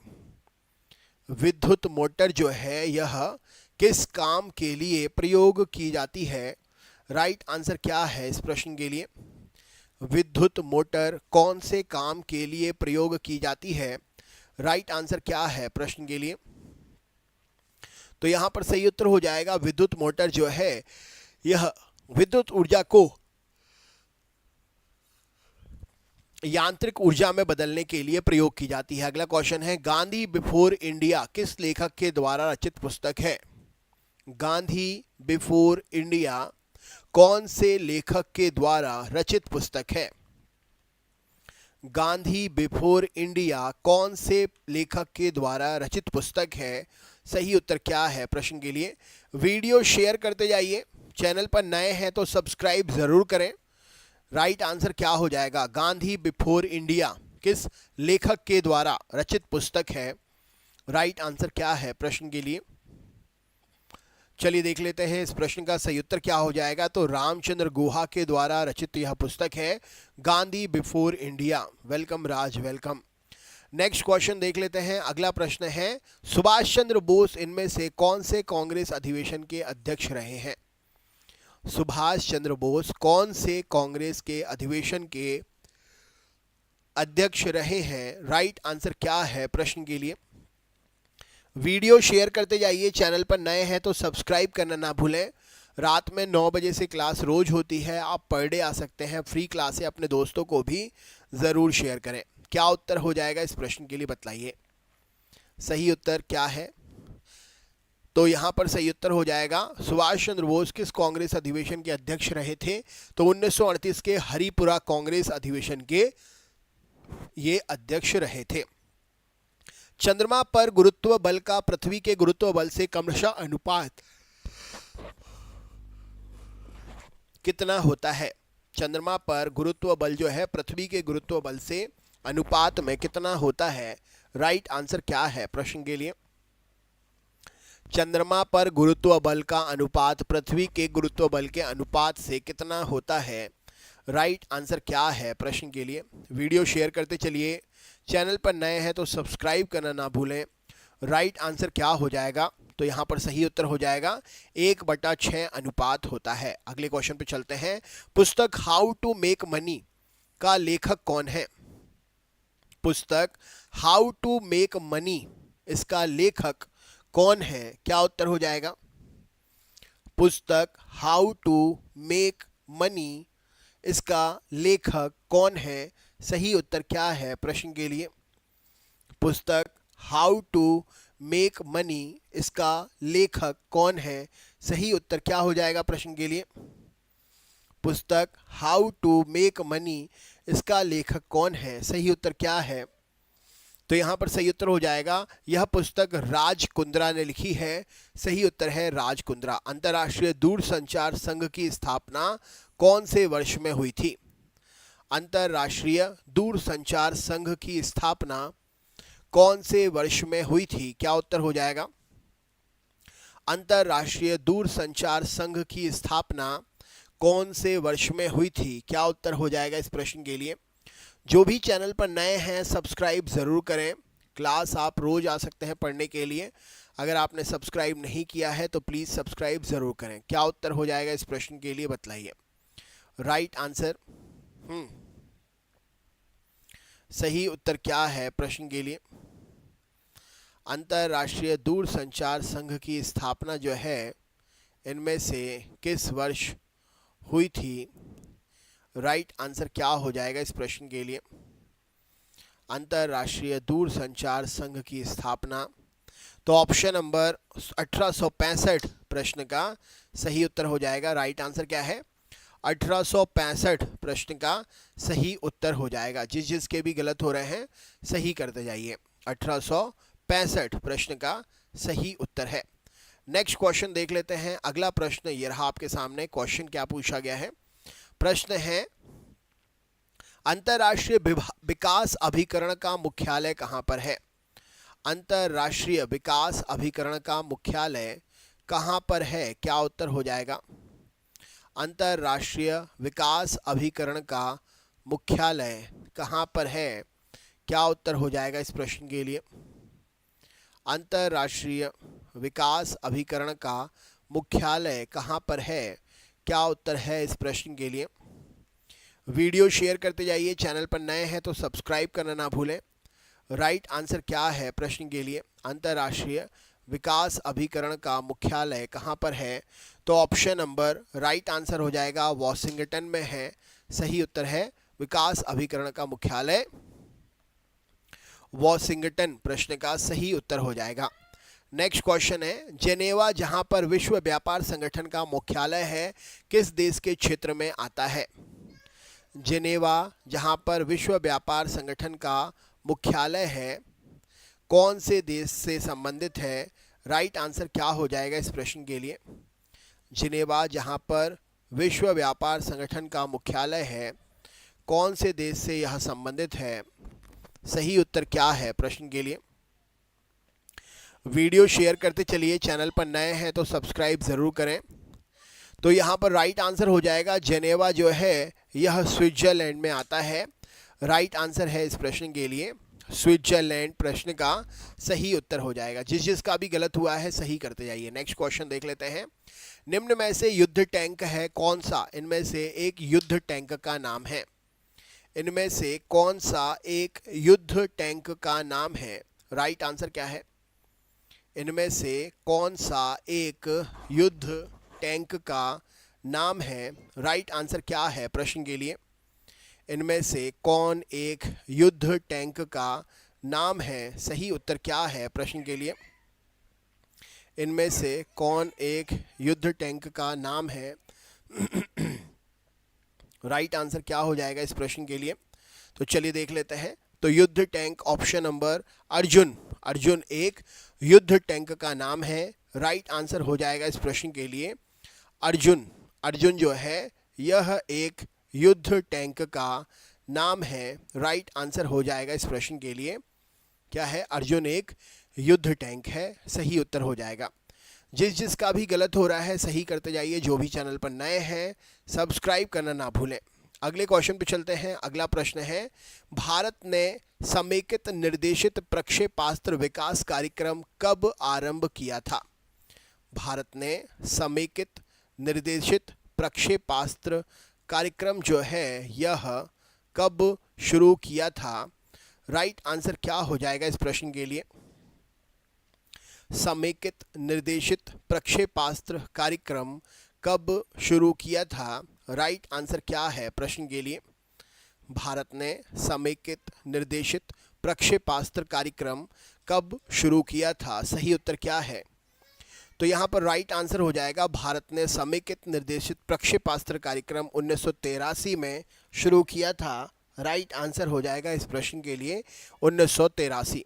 विद्युत मोटर जो है यह किस काम के लिए प्रयोग की जाती है? राइट आंसर क्या है इस प्रश्न के लिए? विद्युत मोटर कौन से काम के लिए प्रयोग की जाती है? राइट आंसर क्या है प्रश्न के लिए? तो यहां पर सही उत्तर हो जाएगा, विद्युत मोटर जो है यह विद्युत ऊर्जा को यांत्रिक ऊर्जा में बदलने के लिए प्रयोग की जाती है। अगला क्वेश्चन है, गांधी बिफोर इंडिया किस लेखक के द्वारा रचित पुस्तक है? गांधी बिफोर इंडिया कौन से लेखक के द्वारा रचित पुस्तक है? गांधी बिफोर इंडिया कौन से लेखक के द्वारा रचित पुस्तक है? सही उत्तर क्या है प्रश्न के लिए? वीडियो शेयर करते जाइए, चैनल पर नए हैं तो सब्सक्राइब जरूर करें। राइट आंसर क्या हो जाएगा? गांधी बिफोर इंडिया किस लेखक के द्वारा रचित पुस्तक है? राइट आंसर क्या है प्रश्न के लिए? चलिए देख लेते हैं इस प्रश्न का सही उत्तर क्या हो जाएगा। तो रामचंद्र गुहा के द्वारा रचित यह पुस्तक है गांधी बिफोर इंडिया। वेलकम राज, वेलकम। नेक्स्ट क्वेश्चन देख लेते हैं। अगला प्रश्न है, सुभाष चंद्र बोस इनमें से कौन से कांग्रेस अधिवेशन के अध्यक्ष रहे हैं? सुभाष चंद्र बोस कौन से कांग्रेस के अधिवेशन के अध्यक्ष रहे हैं? राइट आंसर क्या है प्रश्न के लिए? वीडियो शेयर करते जाइए, चैनल पर नए हैं तो सब्सक्राइब करना ना भूलें। रात में 9 बजे से क्लास रोज होती है, आप पर डे आ सकते हैं। फ्री क्लास है, अपने दोस्तों को भी ज़रूर शेयर करें। क्या उत्तर हो जाएगा इस प्रश्न के लिए बतलाइए, सही उत्तर क्या है? तो यहाँ पर सही उत्तर हो जाएगा, सुभाष चंद्र बोस किस कांग्रेस अधिवेशन के अध्यक्ष रहे थे? तो 1938 के हरिपुरा कांग्रेस अधिवेशन के ये अध्यक्ष रहे थे। चंद्रमा पर गुरुत्व बल का पृथ्वी के गुरुत्व बल से क्रमशः अनुपात कितना होता है? चंद्रमा पर गुरुत्व बल जो है पृथ्वी के गुरुत्व बल से अनुपात में कितना होता है? राइट आंसर क्या है प्रश्न के लिए? चंद्रमा पर गुरुत्व बल का अनुपात पृथ्वी के गुरुत्व बल के अनुपात से कितना होता है? राइट आंसर क्या है प्रश्न के लिए? वीडियो शेयर करते चलिए, चैनल पर नए हैं तो सब्सक्राइब करना ना भूलें। राइट आंसर क्या हो जाएगा? तो यहाँ पर सही उत्तर हो जाएगा 1/6 अनुपात होता है। अगले क्वेश्चन पे चलते हैं। पुस्तक हाउ टू मेक मनी का लेखक कौन है? पुस्तक हाउ टू मेक मनी इसका लेखक कौन है? क्या उत्तर हो जाएगा? पुस्तक हाउ टू मेक मनी इसका लेखक कौन है? सही उत्तर क्या है प्रश्न के लिए? पुस्तक हाउ टू मेक मनी इसका लेखक कौन है? सही उत्तर क्या हो जाएगा प्रश्न के लिए? पुस्तक हाउ टू मेक मनी इसका लेखक कौन है? सही उत्तर क्या है? तो यहाँ पर सही उत्तर हो जाएगा, यह पुस्तक राज कुंद्रा ने लिखी है। सही उत्तर है राज कुंद्रा। अंतर्राष्ट्रीय दूरसंचार संघ की स्थापना कौन से वर्ष में हुई थी? अंतर्राष्ट्रीय दूरसंचार संघ की स्थापना कौन से वर्ष में हुई थी? क्या उत्तर हो जाएगा? अंतर्राष्ट्रीय दूरसंचार संघ की स्थापना कौन से वर्ष में हुई थी? क्या उत्तर हो जाएगा इस प्रश्न के लिए? जो भी चैनल पर नए हैं सब्सक्राइब ज़रूर करें। क्लास आप रोज़ आ सकते हैं पढ़ने के लिए। अगर आपने सब्सक्राइब नहीं किया है तो प्लीज़ सब्सक्राइब ज़रूर करें। क्या उत्तर हो जाएगा इस प्रश्न के लिए बतलाइए। राइट आंसर सही उत्तर क्या है प्रश्न के लिए? अंतर्राष्ट्रीय दूरसंचार संघ की स्थापना जो है इनमें से किस वर्ष हुई थी? राइट आंसर क्या हो जाएगा इस प्रश्न के लिए? अंतर्राष्ट्रीय दूरसंचार संघ की स्थापना तो ऑप्शन नंबर 1865 प्रश्न का सही उत्तर हो जाएगा। राइट आंसर क्या है? 1865 प्रश्न का सही उत्तर हो जाएगा। जिसके भी गलत हो रहे हैं सही करते जाइए। 1865 प्रश्न का सही उत्तर है। नेक्स्ट क्वेश्चन देख लेते हैं। अगला प्रश्न ये रहा आपके सामने। क्वेश्चन क्या पूछा गया है? प्रश्न है, अंतर्राष्ट्रीय विकास अभिकरण का मुख्यालय कहां पर है? अंतर्राष्ट्रीय विकास अभिकरण का मुख्यालय कहां पर है? क्या उत्तर हो जाएगा? अंतर्राष्ट्रीय विकास अभिकरण का मुख्यालय कहां पर है? क्या उत्तर हो जाएगा इस प्रश्न के लिए? अंतर्राष्ट्रीय विकास अभिकरण का मुख्यालय कहां पर है? क्या उत्तर है इस प्रश्न के लिए? वीडियो शेयर करते जाइए। चैनल पर नए हैं तो सब्सक्राइब करना ना भूलें। राइट आंसर क्या है प्रश्न के लिए? अंतर्राष्ट्रीय विकास अभिकरण का मुख्यालय कहां पर है? तो ऑप्शन नंबर राइट आंसर हो जाएगा वॉशिंगटन में है। सही उत्तर है विकास अभिकरण का मुख्यालय वॉशिंगटन प्रश्न का सही उत्तर हो जाएगा। नेक्स्ट क्वेश्चन है, जेनेवा जहां पर विश्व व्यापार संगठन का मुख्यालय है किस देश के क्षेत्र में आता है? जेनेवा जहां पर विश्व व्यापार संगठन का मुख्यालय है कौन से देश से संबंधित है? राइट आंसर क्या हो जाएगा इस प्रश्न के लिए? जिनेवा जहां पर विश्व व्यापार संगठन का मुख्यालय है कौन से देश से यह संबंधित है? सही उत्तर क्या है प्रश्न के लिए? वीडियो शेयर करते चलिए। चैनल पर नए हैं तो सब्सक्राइब ज़रूर करें। तो यहाँ पर राइट आंसर हो जाएगा जेनेवा जो है यह स्विट्जरलैंड में आता है। राइट आंसर है इस प्रश्न के लिए स्विट्जरलैंड प्रश्न का सही उत्तर हो जाएगा। जिसका भी गलत हुआ है सही करते जाइए। नेक्स्ट क्वेश्चन देख लेते हैं। निम्न में से युद्ध टैंक है कौन सा? इनमें से एक युद्ध टैंक का नाम है। इनमें से कौन सा एक युद्ध टैंक का नाम है? राइट आंसर क्या है? इनमें से कौन सा एक युद्ध टैंक का नाम है? राइट आंसर क्या है प्रश्न के लिए? इनमें से कौन एक युद्ध टैंक का नाम है? सही उत्तर क्या है प्रश्न के लिए? इनमें से कौन एक युद्ध टैंक का नाम है? राइट आंसर क्या हो जाएगा इस प्रश्न के लिए? तो चलिए देख लेते हैं। तो युद्ध tank option number Arjun. Arjun एक युद्ध टैंक का नाम है। राइट आंसर हो जाएगा इस प्रश्न के लिए अर्जुन। अर्जुन जो है यह एक युद्ध टैंक का नाम है। राइट आंसर हो जाएगा इस प्रश्न के लिए क्या है? अर्जुन एक युद्ध टैंक है। सही उत्तर हो जाएगा। जिसका भी गलत हो रहा है सही करते जाइए। जो भी चैनल पर नए हैं सब्सक्राइब करना ना भूलें। अगले क्वेश्चन पे चलते हैं। अगला प्रश्न है, भारत ने समेकित निर्देशित प्रक्षेपास्त्र विकास कार्यक्रम कब आरंभ किया था? भारत ने समेकित निर्देशित प्रक्षेपास्त्र कार्यक्रम जो है यह कब शुरू किया था? राइट आंसर क्या हो जाएगा इस प्रश्न के लिए? समेकित निर्देशित प्रक्षेपास्त्र कार्यक्रम कब शुरू किया था? राइट आंसर क्या है प्रश्न के लिए? भारत ने समेकित निर्देशित प्रक्षेपास्त्र कार्यक्रम कब शुरू किया था? सही उत्तर क्या है? तो यहाँ पर राइट आंसर हो जाएगा भारत ने समेकित निर्देशित प्रक्षेपास्त्र कार्यक्रम 1983 में शुरू किया था। राइट आंसर हो जाएगा इस प्रश्न के लिए 1983।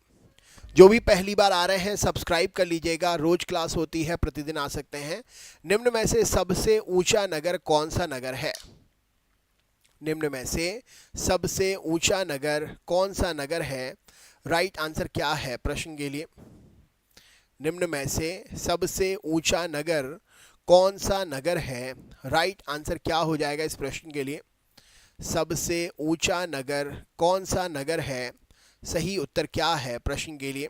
जो भी पहली बार आ रहे हैं सब्सक्राइब कर लीजिएगा। रोज क्लास होती है, प्रतिदिन आ सकते हैं। निम्न में से सबसे ऊंचा नगर कौन सा नगर है? निम्न में से सबसे ऊंचा नगर कौन सा नगर है? राइट आंसर क्या है प्रश्न के लिए? निम्न में से सबसे ऊंचा नगर कौन सा नगर है? राइट आंसर क्या हो जाएगा इस प्रश्न के लिए? सबसे ऊंचा नगर कौन सा नगर है? सही उत्तर क्या है प्रश्न के लिए?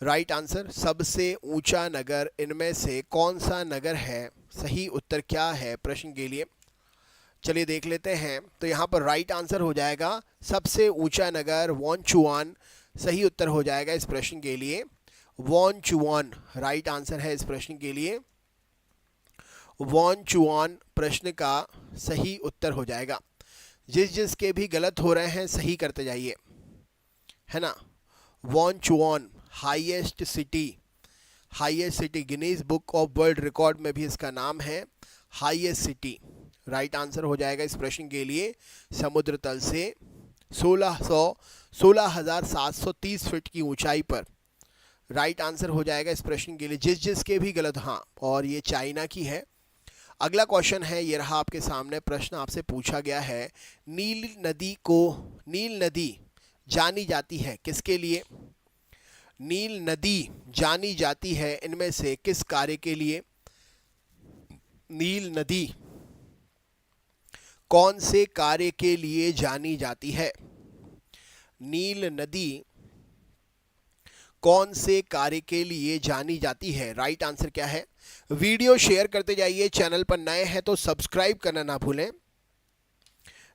राइट आंसर सबसे ऊंचा नगर इनमें से कौन सा नगर है? सही उत्तर क्या है प्रश्न के लिए? चलिए देख लेते हैं। तो यहाँ पर राइट आंसर हो जाएगा सबसे ऊंचा नगर वॉन्चुआन। सही उत्तर हो जाएगा इस प्रश्न के लिए वॉन्चुआन। राइट आंसर है इस प्रश्न के लिए वॉन्चुआन प्रश्न का सही उत्तर हो जाएगा। जिसके भी गलत हो रहे हैं सही करते जाइए, है ना। वॉन्चुआन highest city, highest city, Guinness book of world record में भी इसका नाम है हाईएस्ट सिटी। राइट आंसर हो जाएगा इस प्रश्न के लिए समुद्र तल से 16,730 फीट की ऊंचाई पर। राइट आंसर हो जाएगा इस प्रश्न के लिए जिसके भी गलत, हाँ, और ये चाइना की है। अगला क्वेश्चन है, ये रहा आपके सामने प्रश्न आपसे पूछा गया है, नील नदी जानी जाती है किसके लिए? नील नदी जानी जाती है इनमें से किस कार्य के लिए? नील नदी कौन से कार्य के लिए जानी जाती है? नील नदी कौन से कार्य के लिए जानी जाती है? राइट आंसर क्या है? वीडियो शेयर करते जाइए, चैनल पर नए हैं तो सब्सक्राइब करना ना भूलें।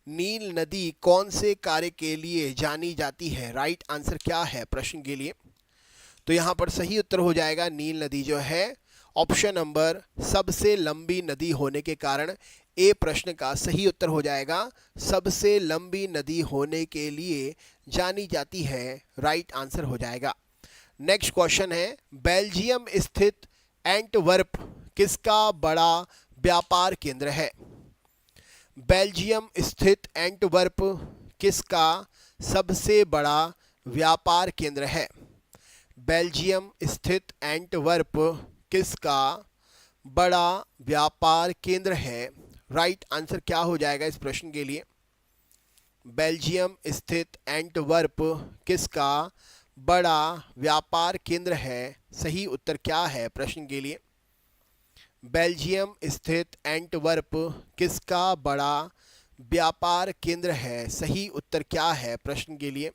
नील नदी कौन से कार्य के लिए जानी जाती है? राइट आंसर क्या है प्रश्न के लिए? तो यहां पर सही उत्तर हो जाएगा नील नदी जो है ऑप्शन नंबर सबसे लंबी नदी होने के कारण ए प्रश्न का सही उत्तर हो जाएगा। सबसे लंबी नदी होने के लिए जानी जाती है, राइट आंसर हो जाएगा। नेक्स्ट क्वेश्चन है, बेल्जियम स्थित एंटवर्प किसका बड़ा व्यापार केंद्र है? बेल्जियम स्थित एंटवर्प किसका सबसे बड़ा व्यापार केंद्र है? बेल्जियम स्थित एंटवर्प किसका बड़ा व्यापार केंद्र है? राइट आंसर क्या हो जाएगा इस प्रश्न के लिए? बेल्जियम स्थित एंटवर्प किसका बड़ा व्यापार केंद्र है? सही उत्तर क्या है प्रश्न के लिए? बेल्जियम स्थित एंटवर्प किसका बड़ा व्यापार केंद्र है? सही उत्तर क्या है प्रश्न के लिए?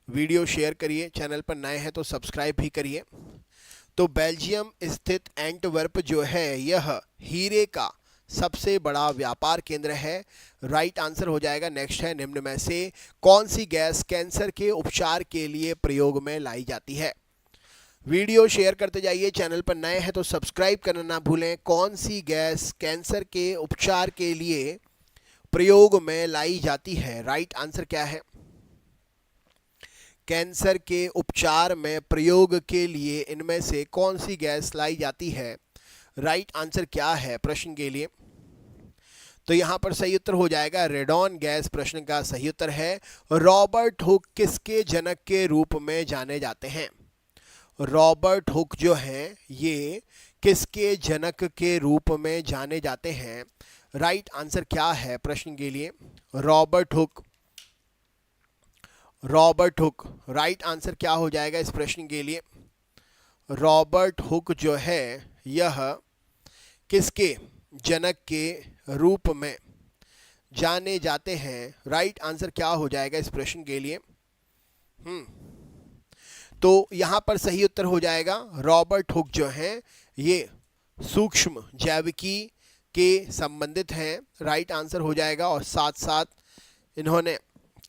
वीडियो शेयर करिए, चैनल पर नए हैं तो सब्सक्राइब भी करिए। तो बेल्जियम स्थित एंटवर्प जो है यह हीरे का सबसे बड़ा व्यापार केंद्र है। राइट आंसर हो जाएगा। नेक्स्ट है, निम्न में से कौन सी गैस कैंसर के उपचार के लिए प्रयोग में लाई जाती है? वीडियो शेयर करते जाइए, चैनल पर नए हैं तो सब्सक्राइब करना ना भूलें। कौन सी गैस कैंसर के उपचार के लिए प्रयोग में लाई जाती है? राइट आंसर क्या है? कैंसर के उपचार में प्रयोग के लिए इनमें से कौन सी गैस लाई जाती है? राइट आंसर क्या है प्रश्न के लिए? तो यहां पर सही उत्तर हो जाएगा रेडॉन गैस प्रश्न का सही उत्तर है। रॉबर्ट हुक किसके जनक के रूप में जाने जाते हैं? रॉबर्ट हुक जो हैं ये किसके जनक के रूप में जाने जाते हैं? राइट आंसर क्या है प्रश्न के लिए? Robert Hooke. Robert Hooke, right answer क्या हो जाएगा इस प्रश्न के लिए? रॉबर्ट हुक जो है यह किसके जनक के रूप में जाने जाते हैं? राइट आंसर क्या हो जाएगा इस प्रश्न के लिए? तो यहां पर सही उत्तर हो जाएगा रॉबर्ट हुक जो हैं ये सूक्ष्म जैविकी के संबंधित हैं। राइट आंसर हो जाएगा। और साथ साथ इन्होंने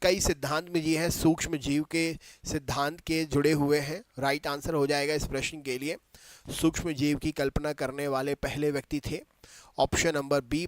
कई सिद्धांत में दिए हैं, सूक्ष्म जीव के सिद्धांत के जुड़े हुए हैं। राइट आंसर हो जाएगा इस प्रश्न के लिए। सूक्ष्म जीव की कल्पना करने वाले पहले व्यक्ति थे। Option number B